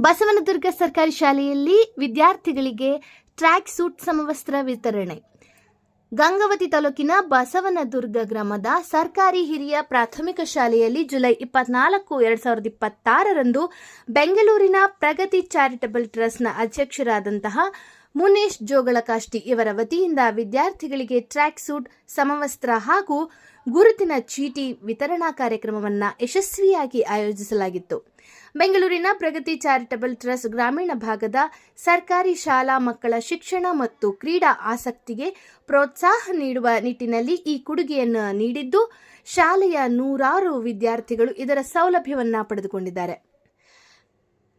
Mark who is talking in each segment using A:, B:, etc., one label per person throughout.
A: ಬಸವನದುರ್ಗ ಸರ್ಕಾರಿ ಶಾಲೆಯಲ್ಲಿ ವಿದ್ಯಾರ್ಥಿಗಳಿಗೆ ಟ್ರ್ಯಾಕ್ ಸೂಟ್ ಸಮವಸ್ತ್ರ ವಿತರಣೆ. ಗಂಗಾವತಿ ತಾಲೂಕಿನ ಬಸವನದುರ್ಗ ಗ್ರಾಮದ ಸರ್ಕಾರಿ ಹಿರಿಯ ಪ್ರಾಥಮಿಕ ಶಾಲೆಯಲ್ಲಿ ಜುಲೈ 24, 2026ರಂದು ಬೆಂಗಳೂರಿನ ಪ್ರಗತಿ ಚಾರಿಟಬಲ್ ಟ್ರಸ್ಟ್ನ ಅಧ್ಯಕ್ಷರಾದಂತಹ ಮುನೇಶ್ ಜೋಗಳಕಾಷ್ಟಿ ಇವರ ವತಿಯಿಂದ ವಿದ್ಯಾರ್ಥಿಗಳಿಗೆ ಟ್ರ್ಯಾಕ್ ಸೂಟ್ ಸಮವಸ್ತ್ರ ಹಾಗೂ ಗುರುತಿನ ಚೀಟಿ ವಿತರಣಾ ಕಾರ್ಯಕ್ರಮವನ್ನು ಯಶಸ್ವಿಯಾಗಿ ಆಯೋಜಿಸಲಾಗಿತ್ತು. ಬೆಂಗಳೂರಿನ ಪ್ರಗತಿ ಚಾರಿಟಬಲ್ ಟ್ರಸ್ಟ್ ಗ್ರಾಮೀಣ ಭಾಗದ ಸರ್ಕಾರಿ ಶಾಲಾ ಮಕ್ಕಳ ಶಿಕ್ಷಣ ಮತ್ತು ಕ್ರೀಡಾ ಆಸಕ್ತಿಗೆ ಪ್ರೋತ್ಸಾಹ ನೀಡುವ ನಿಟ್ಟಿನಲ್ಲಿ ಈ ಕೊಡುಗೆಯನ್ನು ನೀಡಿದ್ದು, ಶಾಲೆಯ ನೂರಾರು ವಿದ್ಯಾರ್ಥಿಗಳು ಇದರ ಸೌಲಭ್ಯವನ್ನು ಪಡೆದುಕೊಂಡಿದ್ದಾರೆ.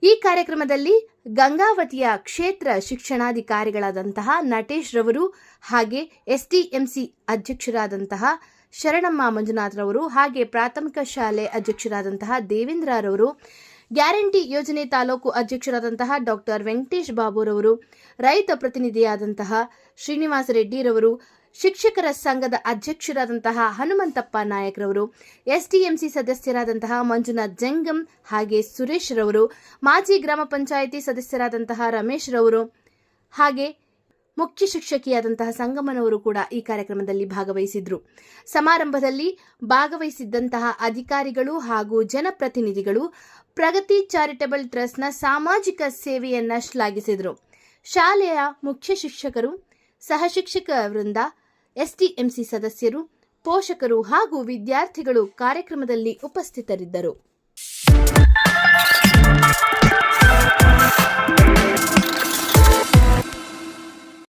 A: ಈ ಕಾರ್ಯಕ್ರಮದಲ್ಲಿ ಗಂಗಾವತಿಯ ಕ್ಷೇತ್ರ ಶಿಕ್ಷಣಾಧಿಕಾರಿಗಳಾದಂತಹ ನಟೇಶ್ ರವರು, ಹಾಗೆ ಎಸ್ಟಿಎಂಸಿ ಅಧ್ಯಕ್ಷರಾದಂತಹ ಶರಣಮ್ಮ ಮಂಜುನಾಥ್ ರವರು, ಹಾಗೆ ಪ್ರಾಥಮಿಕ ಶಾಲೆ ಅಧ್ಯಕ್ಷರಾದಂತಹ ದೇವೇಂದ್ರ ರವರು, ಗ್ಯಾರಂಟಿ ಯೋಜನೆ ತಾಲೂಕು ಅಧ್ಯಕ್ಷರಾದಂತಹ ಡಾಕ್ಟರ್ ವೆಂಕಟೇಶ್ ಬಾಬುರವರು, ರೈತ ಪ್ರತಿನಿಧಿಯಾದಂತಹ ಶ್ರೀನಿವಾಸ ರೆಡ್ಡಿರವರು, ಶಿಕ್ಷಕರ ಸಂಘದ ಅಧ್ಯಕ್ಷರಾದಂತಹ ಹನುಮಂತಪ್ಪ ನಾಯಕ್ರವರು, ಎಸ್ಟಿಎಂಸಿ ಸದಸ್ಯರಾದಂತಹ ಮಂಜುನಾಥ್ ಜಂಗಮ್ ಹಾಗೆ ಸುರೇಶ್ ರವರು, ಮಾಜಿ ಗ್ರಾಮ ಪಂಚಾಯಿತಿ ಸದಸ್ಯರಾದಂತಹ ರಮೇಶ್ ರವರು, ಹಾಗೆ ಮುಖ್ಯ ಶಿಕ್ಷಕಿಯಾದಂತಹ ಸಂಗಮನವರು ಕೂಡ ಈ ಕಾರ್ಯಕ್ರಮದಲ್ಲಿ ಭಾಗವಹಿಸಿದ್ರು. ಸಮಾರಂಭದಲ್ಲಿ ಭಾಗವಹಿಸಿದ್ದಂತಹ ಅಧಿಕಾರಿಗಳು ಹಾಗೂ ಜನಪ್ರತಿನಿಧಿಗಳು ಪ್ರಗತಿ ಚಾರಿಟಬಲ್ ಟ್ರಸ್ಟ್ನ ಸಾಮಾಜಿಕ ಸೇವೆಯನ್ನ ಶ್ಲಾಘಿಸಿದರು. ಶಾಲೆಯ ಮುಖ್ಯ ಶಿಕ್ಷಕರು, ಸಹಶಿಕ್ಷಕ ವೃಂದ, ಎಸ್ಟಿಎಂಸಿ ಸದಸ್ಯರು, ಪೋಷಕರು ಹಾಗೂ ವಿದ್ಯಾರ್ಥಿಗಳು ಕಾರ್ಯಕ್ರಮದಲ್ಲಿ ಉಪಸ್ಥಿತರಿದ್ದರು.